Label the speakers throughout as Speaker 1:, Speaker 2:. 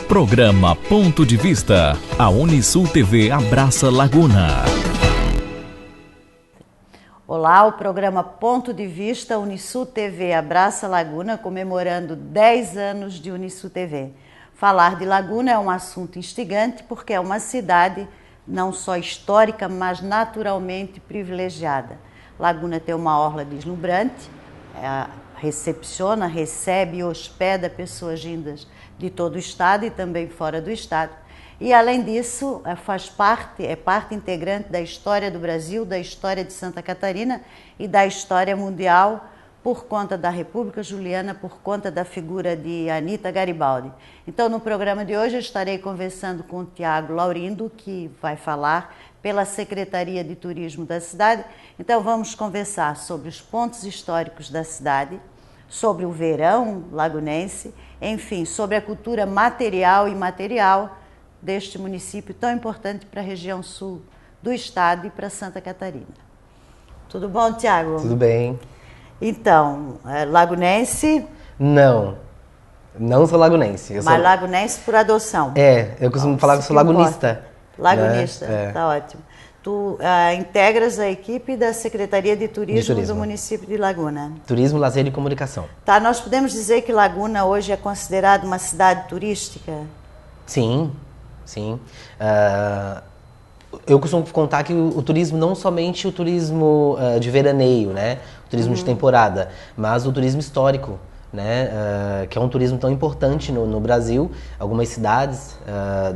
Speaker 1: Programa Ponto de Vista. A Unisul TV abraça Laguna.
Speaker 2: Olá, o programa Ponto de Vista Unisul TV abraça Laguna, comemorando 10 anos de Unisul TV. Falar de Laguna é um assunto instigante porque é uma cidade não só histórica, mas naturalmente privilegiada. Laguna tem uma orla deslumbrante, recepciona, recebe e hospeda pessoas vindas de todo o estado e também fora do estado. E além disso, é parte integrante da história do Brasil, da história de Santa Catarina e da história mundial por conta da República Juliana, por conta da figura de Anita Garibaldi. Então, no programa de hoje, eu estarei conversando com o Tiago Laurindo, que vai falar pela Secretaria de Turismo da cidade. Então, vamos conversar sobre os pontos históricos da cidade, sobre o verão lagunense, enfim, sobre a cultura material e imaterial deste município tão importante para a região sul do estado e para Santa Catarina. Tudo bom, Tiago?
Speaker 3: Tudo bem.
Speaker 2: Então, lagunense?
Speaker 3: Não sou lagunense.
Speaker 2: Mas lagunense por adoção.
Speaker 3: Eu costumo falar que sou lagunista.
Speaker 2: Lagunista,
Speaker 3: né?
Speaker 2: Tá ótimo. Tu integras a equipe da Secretaria de Turismo do município de Laguna.
Speaker 3: Turismo, lazer e comunicação.
Speaker 2: Tá, nós podemos dizer que Laguna hoje é considerada uma cidade turística?
Speaker 3: Sim. Eu costumo contar que o turismo, não somente o turismo de veraneio, né? O turismo de temporada, mas o turismo histórico, né? Que é um turismo tão importante no Brasil. Algumas cidades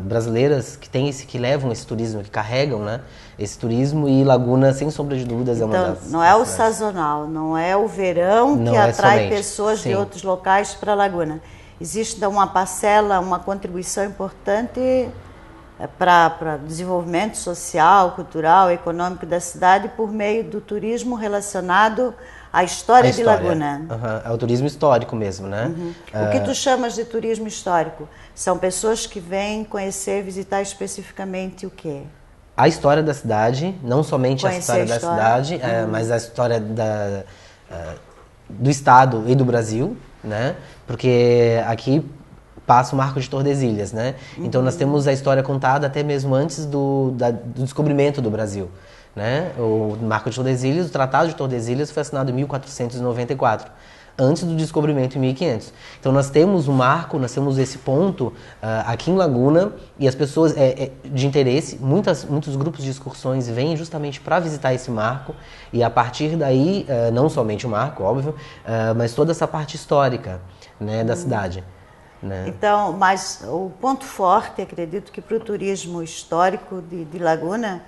Speaker 3: brasileiras que levam esse turismo, que carregam, né? Esse turismo, e Laguna, sem sombra de dúvidas,
Speaker 2: então,
Speaker 3: é uma das...
Speaker 2: Não é o sazonal, não é o verão que atrai pessoas de outros locais para Laguna. Existe uma parcela, uma contribuição importante para o desenvolvimento social, cultural, econômico da cidade por meio do turismo relacionado à história de Laguna.
Speaker 3: É o turismo histórico mesmo, né?
Speaker 2: O que tu chamas de turismo histórico? São pessoas que vêm conhecer, visitar especificamente o quê?
Speaker 3: A história da cidade, não somente
Speaker 2: Conhecer
Speaker 3: a história da cidade, mas a história do estado e do Brasil, né? Porque aqui passa o Marco de Tordesilhas, né? Então nós temos a história contada até mesmo antes do descobrimento do Brasil, né? O Marco de Tordesilhas, o Tratado de Tordesilhas foi assinado em 1494, antes do descobrimento em 1500. Então nós temos um marco, nós temos esse ponto aqui em Laguna, e as pessoas de interesse, muitos grupos de excursões vêm justamente para visitar esse marco, e a partir daí, não somente o marco, óbvio, mas toda essa parte histórica, né, da cidade. Né?
Speaker 2: Então, mas o ponto forte, acredito que para o turismo histórico de Laguna,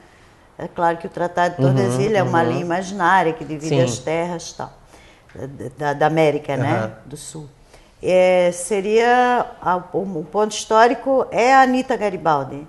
Speaker 2: é claro que o Tratado de Tordesilhas é uma linha imaginária que divide as terras tal, da América, né, do Sul. Seria o ponto histórico é a Anita Garibaldi.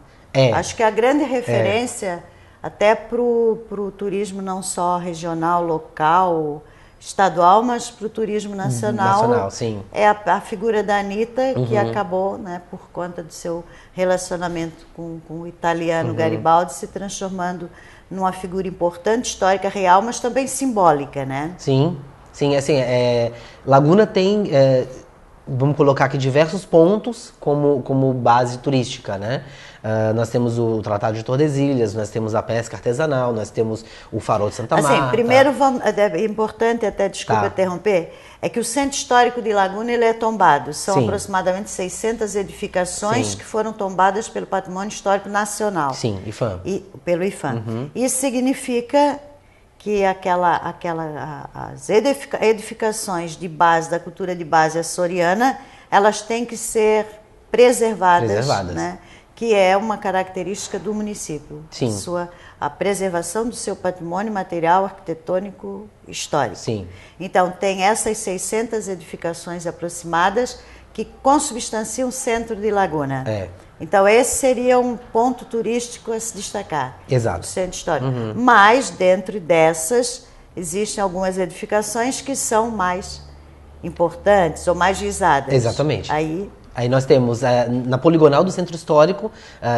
Speaker 2: Acho que a grande referência até para o turismo não só regional, local, estadual, mas para o turismo nacional,
Speaker 3: sim.
Speaker 2: É a figura da Anita, que acabou, né, por conta do seu relacionamento com o italiano Garibaldi, se transformando numa figura importante, histórica, real, mas também simbólica, né?
Speaker 3: Sim, assim, Laguna tem, vamos colocar aqui, diversos pontos como base turística, né? Nós temos o Tratado de Tordesilhas, nós temos a pesca artesanal, nós temos o Farol de Santa Marta.
Speaker 2: Primeiro, é importante, até desculpa interromper, é que o Centro Histórico de Laguna ele é tombado. São aproximadamente 600 edificações que foram tombadas pelo Patrimônio Histórico Nacional.
Speaker 3: Sim, IFAM.
Speaker 2: Pelo IFAM. Isso significa que as edificações de base, da cultura de base açoriana, elas têm que ser preservadas. Né? Que é uma característica do município.
Speaker 3: Sim.
Speaker 2: A preservação do seu patrimônio material, arquitetônico, histórico.
Speaker 3: Sim.
Speaker 2: Então, tem essas 600 edificações aproximadas que consubstanciam o centro de Laguna. Então, esse seria um ponto turístico a se destacar.
Speaker 3: Exato.
Speaker 2: Do centro histórico. Mas, dentro dessas, existem algumas edificações que são mais importantes ou mais visadas.
Speaker 3: Exatamente.
Speaker 2: Aí
Speaker 3: Aí nós temos, na poligonal do Centro Histórico,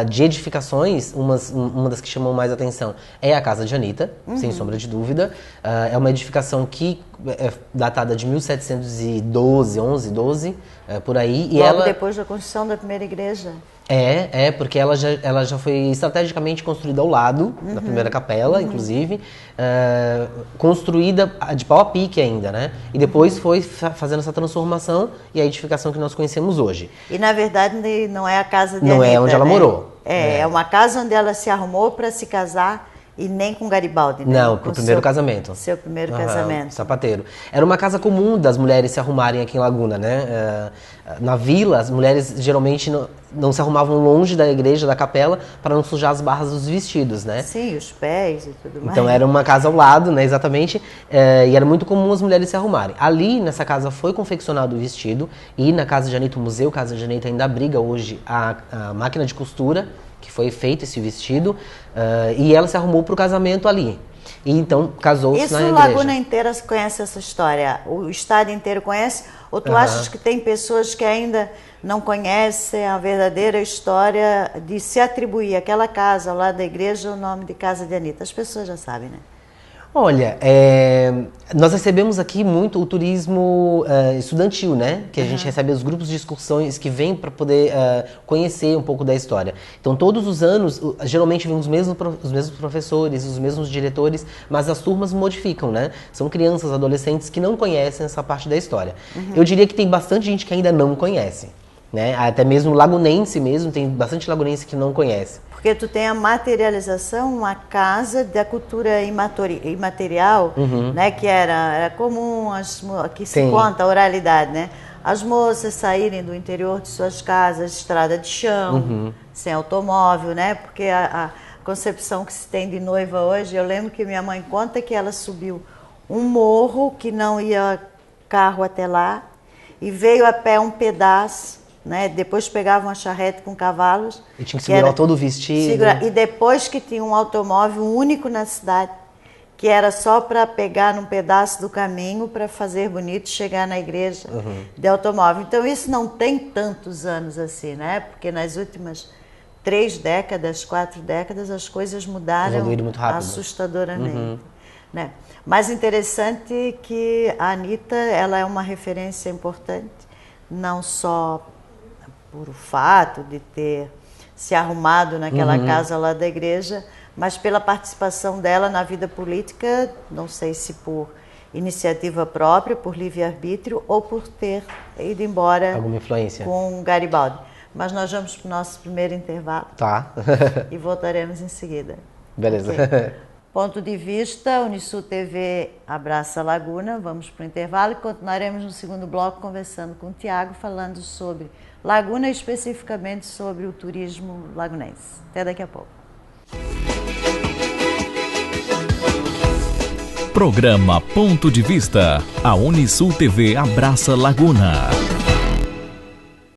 Speaker 3: de edificações, uma das que chamam mais atenção é a Casa de Anitta, sem sombra de dúvida. É uma edificação que é datada de 1712, 11, 12, por aí. E
Speaker 2: Logo depois da construção da primeira igreja.
Speaker 3: Porque ela já foi estrategicamente construída ao lado da primeira capela, inclusive, construída de pau a pique ainda, né? E depois foi fazendo essa transformação e a edificação que nós conhecemos hoje.
Speaker 2: E na verdade não é a casa de
Speaker 3: Não
Speaker 2: Anitta,
Speaker 3: é onde ela morou.
Speaker 2: É uma casa onde ela se arrumou para se casar e nem com Garibaldi, né?
Speaker 3: Não, pro primeiro casamento.
Speaker 2: Seu primeiro casamento.
Speaker 3: Sapateiro. Era uma casa comum das mulheres se arrumarem aqui em Laguna, né? Na vila, as mulheres geralmente não se arrumavam longe da igreja, da capela, para não sujar as barras dos vestidos, né?
Speaker 2: Sim, os pés e tudo mais.
Speaker 3: Então era uma casa ao lado, né? Exatamente. E era muito comum as mulheres se arrumarem. Ali, nessa casa, foi confeccionado o vestido. E na Casa de Anitta, o Museu Casa de Anitta ainda abriga hoje a máquina de costura, que foi feito esse vestido, e ela se arrumou para o casamento ali. E então casou-se na igreja.
Speaker 2: Isso Laguna inteira conhece essa história? O estado inteiro conhece? Ou tu achas que tem pessoas que ainda não conhecem a verdadeira história de se atribuir àquela casa lá da igreja o nome de Casa de Anitta? As pessoas já sabem, né?
Speaker 3: Olha, nós recebemos aqui muito o turismo estudantil, né? Que a gente recebe os grupos de excursões que vêm para poder conhecer um pouco da história. Então, todos os anos, geralmente vêm os mesmos professores, os mesmos diretores, mas as turmas modificam, né? São crianças, adolescentes que não conhecem essa parte da história. Eu diria que tem bastante gente que ainda não conhece, né? Até mesmo lagunense mesmo, tem bastante lagunense que não conhece.
Speaker 2: Porque tu tem a materialização, uma casa da cultura imaterial, né, que era comum, que se conta a oralidade, né? As moças saírem do interior de suas casas, estrada de chão, sem automóvel, né? Porque a concepção que se tem de noiva hoje, eu lembro que minha mãe conta que ela subiu um morro que não ia carro até lá e veio a pé um pedaço, né? Depois pegava uma charrete com cavalos.
Speaker 3: E tinha que segurar todo o vestido.
Speaker 2: E depois que tinha um automóvel único na cidade, que era só para pegar num pedaço do caminho para fazer bonito e chegar na igreja de automóvel. Então isso não tem tantos anos assim, né? Porque nas últimas 3 décadas, 4 décadas, as coisas mudaram
Speaker 3: muito rápido,
Speaker 2: assustadoramente. Né? Mas interessante que a Anitta, ela é uma referência importante, não só por o fato de ter se arrumado naquela casa lá da igreja, mas pela participação dela na vida política, não sei se por iniciativa própria, por livre-arbítrio, ou por ter ido embora
Speaker 3: alguma influência
Speaker 2: com Garibaldi. Mas nós vamos para o nosso primeiro intervalo.
Speaker 3: Tá.
Speaker 2: E voltaremos em seguida.
Speaker 3: Beleza.
Speaker 2: Okay. Ponto de vista, Unisul TV abraça a Laguna. Vamos para o intervalo e continuaremos no segundo bloco conversando com o Tiago, falando sobre Laguna, especificamente sobre o turismo lagunense. Até daqui a pouco.
Speaker 1: Programa Ponto de Vista. A Unisul TV abraça Laguna.